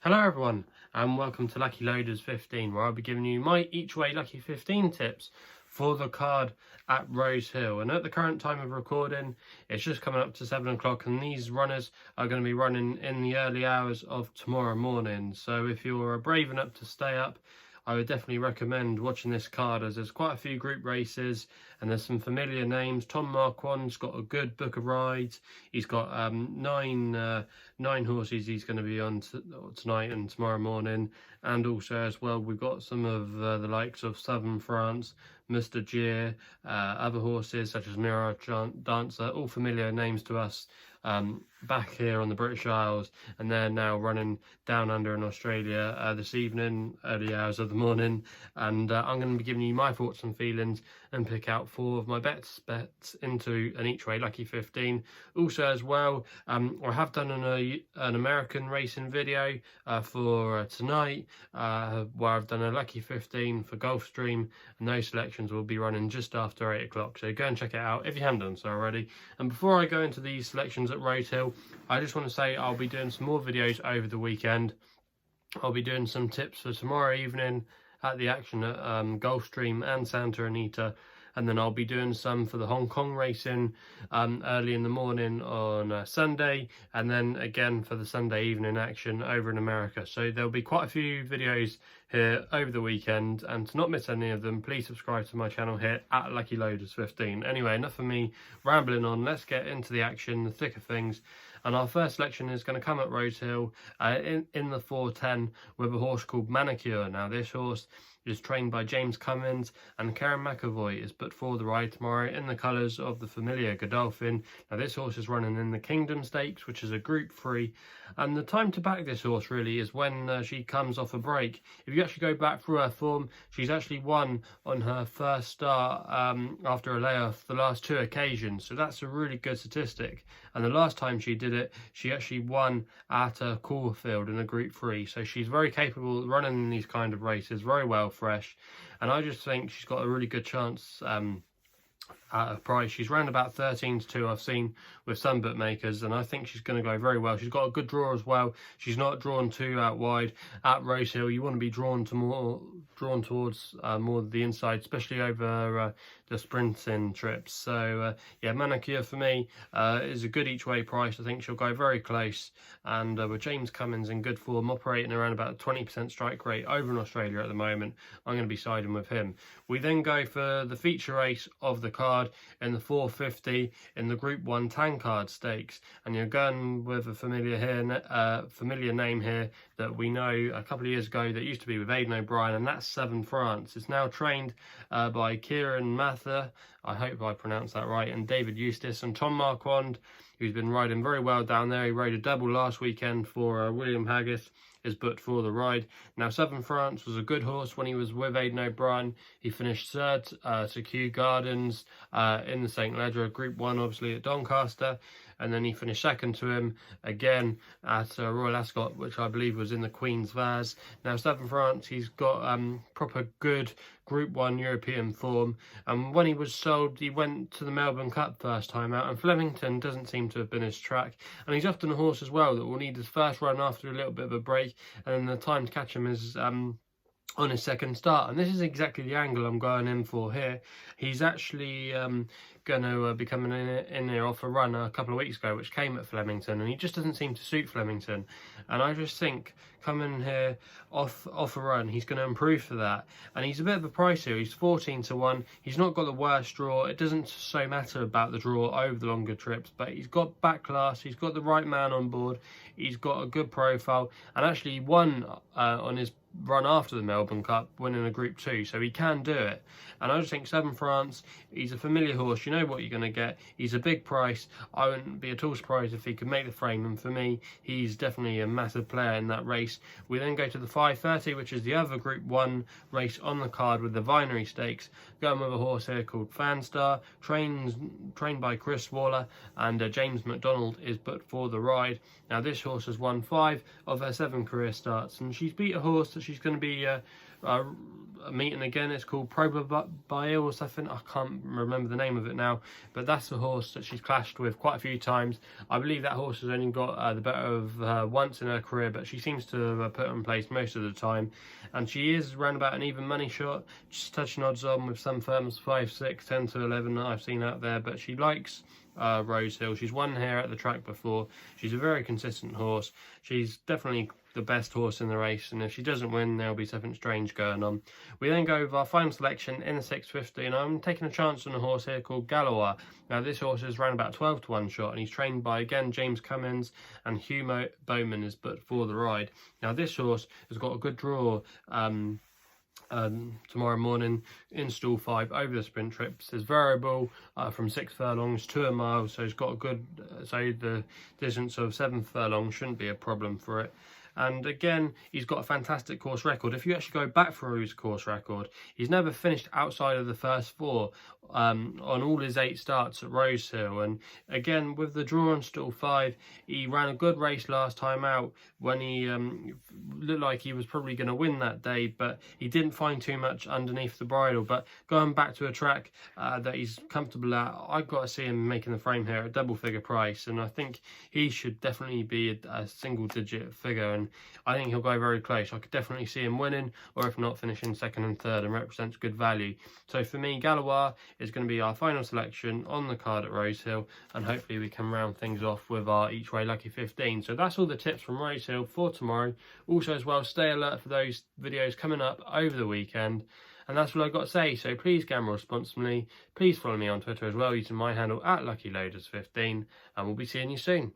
Hello everyone and welcome to Lucky Loaders 15, where I'll be giving you my each way lucky 15 tips for the card at Rosehill. And at the current time of recording, it's just coming up to 7 o'clock, and these runners are going to be running in the early hours of tomorrow morning. So if you're brave enough to stay up, I would definitely recommend watching this card, as there's quite a few group races and there's some familiar names. Tom Marquand's got a good book of rides. He's got nine horses he's going to be on tonight and tomorrow morning. And also as well, we've got some of the likes of Southern France, Mr. Gier, other horses such as Mirror Dancer, all familiar names to us back here on the British Isles, and they're now running down under in Australia this evening, early hours of the morning. And I'm going to be giving you my thoughts and feelings and pick out 4 of my bets into an each way lucky 15. Also as well, I have done an American racing video for tonight, where I've done a lucky 15 for Gulfstream, and those selections will be running just after 8 o'clock, so go and check it out if you haven't done so already. And before I go into these selections at Rosehill, I just want to say I'll be doing some more videos over the weekend. I'll be doing some tips for tomorrow evening at the action at Gulfstream and Santa Anita, and then I'll be doing some for the Hong Kong racing early in the morning on Sunday, and then again for the Sunday evening action over in America. So there'll be quite a few videos here over the weekend, and to not miss any of them, please subscribe to my channel here at Lucky Loaders 15. Anyway, enough of me rambling on. Let's get into the action, the thick of things. And our first selection is going to come at Rosehill in the 410 with a horse called Manicure. Now this horse is trained by James Cummins, and Karen McAvoy is put for the ride tomorrow in the colours of the familiar Godolphin. Now this horse is running in the Kingdom Stakes, which is a Group 3, and the time to back this horse really is when she comes off a break. If you actually go back through her form, she's actually won on her first start after a layoff the last 2 occasions, so that's a really good statistic. And the last time she did it, she actually won at Caulfield in a Group 3, so she's very capable of running in these kind of races, very well fresh, and I just think she's got a really good chance at a price. She's around about 13 to 2 I've seen with some bookmakers, and I think she's going to go very well. She's got a good draw as well. She's not drawn too out wide. At Rosehill, you want to be drawn towards more of the inside, especially over the sprinting trips. So yeah, Manicure for me is a good each way price. I think she'll go very close, and with James Cummins in good form, operating around about a 20% strike rate over in Australia at the moment, I'm going to be siding with him. We then go for the feature race of the card in the 450 in the Group 1 Tankard Stakes, and you're going with a familiar name here that we know a couple of years ago that used to be with Aidan O'Brien, and that's Southern France. It's now trained by Kieran Mather, I hope I pronounced that right, and David Eustace, and Tom Marquand, who's been riding very well down there. He rode a double last weekend for William Haggis, is booked for the ride. Now Southern France was a good horse when he was with Aidan O'Brien. He finished 3rd to Kew Gardens in the St Ledger Group 1, obviously at Doncaster, and then he finished 2nd to him again at Royal Ascot, which I believe was in the Queen's Vase. Now Southern France, he's got proper good Group 1 European form, and when he was sold, he went to the Melbourne Cup first time out, and Flemington doesn't seem to have been his track, and he's often a horse as well that will need his first run after a little bit of a break, and then the time to catch him is on his 2nd start. And this is exactly the angle I'm going in for here. He's actually going to be coming in here off a run a couple of weeks ago, which came at Flemington, and he just doesn't seem to suit Flemington. And I just think coming here off a run, he's going to improve for that. And he's a bit of a price here. He's 14 to 1. He's not got the worst draw. It doesn't so matter about the draw over the longer trips, but he's got back class. He's got the right man on board. He's got a good profile, and actually he won on his run after the Melbourne Cup, winning a Group 2, so he can do it. And I just think Southern France, he's a familiar horse. You know what you're going to get. He's a big price. I wouldn't be at all surprised if he could make the frame, and for me, he's definitely a massive player in that race. We then go to the 530, which is the other Group 1 race on the card with the Vinery Stakes, going with a horse here called Funstar, trained by Chris Waller, and James McDonald is put for the ride. Now this horse has won 5 of her 7 career starts, and she's beat a horse that she's going to be meeting again. It's called Boyle or something. I can't remember the name of it now, but that's the horse that she's clashed with quite a few times. I believe that horse has only got the better of her once in her career, but she seems to have put her in place most of the time, and she is around about an even money shot, just touching odds on with some firms 5, 6, 10 to 11 that I've seen out there, but she likes Rosehill. She's won here at the track before. She's a very consistent horse. She's definitely the best horse in the race, and if she doesn't win, there'll be something strange going on. We then go with our final selection in the 650, and I'm taking a chance on a horse here called Gaulois. Now this horse is around about 12 to 1 shot, and he's trained by, again, James Cummins, and Hugh Bowman is but for the ride. Now this horse has got a good draw tomorrow morning in stall 5 over the sprint trips. There's variable from 6 furlongs to a mile, so it's got a good so the distance of 7 furlongs shouldn't be a problem for it. And again, he's got a fantastic course record. If you actually go back through his course record, he's never finished outside of the first 4 on all his 8 starts at Rosehill. And again, with the draw on stall 5, he ran a good race last time out when he looked like he was probably going to win that day, but he didn't find too much underneath the bridle. But going back to a track that he's comfortable at, I've got to see him making the frame here at a double figure price, and I think he should definitely be a single digit figure, and I think he'll go very close. I could definitely see him winning, or if not, finishing 2nd and 3rd, and represents good value. So for me, Gaulois is going to be our final selection on the card at Rosehill, and hopefully we can round things off with our each way lucky 15. So that's all the tips from Rosehill for tomorrow. Also as well, stay alert for those videos coming up over the weekend. And that's what I've got to say. So please gamble responsibly. Please follow me on Twitter as well, using my handle at LuckyLoaders15, and we'll be seeing you soon.